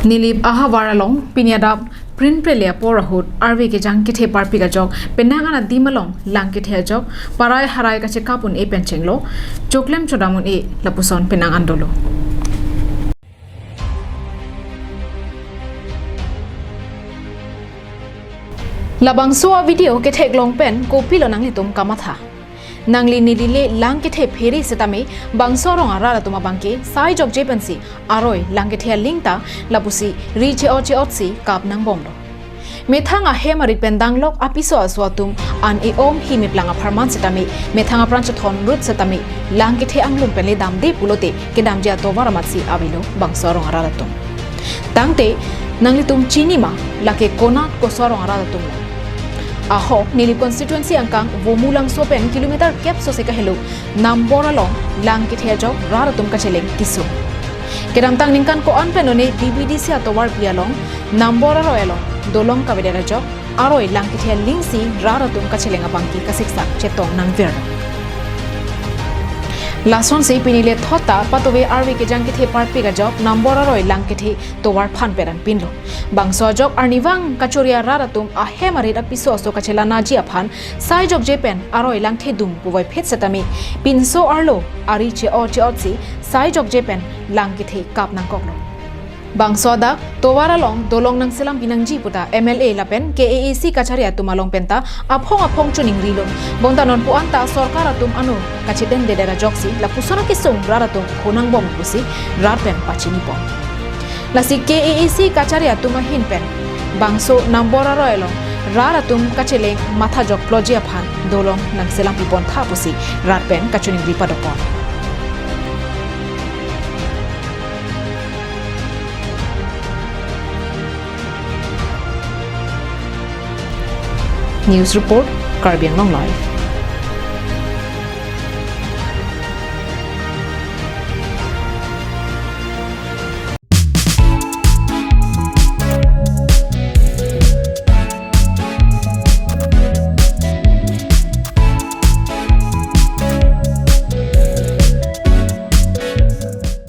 Nilip aha waralong pinyadap print prelia porahut arve ke jang kithe parpi ka jok penangana dimalong lang kithe jok parai harai ka chekapun e penchenglo choklem chodamun e lapuson penang andolo labang suwa video ke thek long pen ko pilo nang litum kamatha nangli nidile lang ke the pheri setame bangsorong ara tuma bangke sai jok jepensi aroi lang ke thia lingta lapusi ri che otsi kap nang bomlo methanga hemarit pendang lok apiso aswatum an e om himip langa pharman setame methanga pranchathon rut setame lang ke the anglum penle dam de pulote ke dam ja to waramatsi avilo bangsorong ara tum tangte nangli tum chini ma lake kona ko sorong ara tum Aho Nilip constituency angkang vomulang sopen kilometer kep so seka hello nambora long lang kithe jok raratum kacheleng kisum kedamtang ningkan ko anpenone dvd sia towar pialong nambora royalong dolong kabedera jok aroi lang kithe lingsi raratum kacheleng abangki kasiksa chetong nangver Lason se pinile thota patowe arwe ke jang kithe parpi ga job nambora roi lang kithe towar phan peran pinlo bangso jok arniwang kachoria raratum a hemarit apiso so kachela naji aphan sai jok jepen aroi lang the dum puwai phet satami pinso arlo ari che otsi sai jok jepen lang kithe kap nang koklo bangso da towara long dolong nang selam pinangji puta MLA lapen KAAC kacharia tumalong penta aphong chuning rilo bongdanon puanta sarkar atum anu kachiden dedera joksi la pusona kisung raratum khonang bom pusi rarpen pachini pom lasi KAAC kacharia tumahin pen bangso nambora royalong raratum kacheleng matha jok plojia phan dolong nang selam pipon tha pusi rarpen kachuning ripadopon News Report, Caribbean Long Life.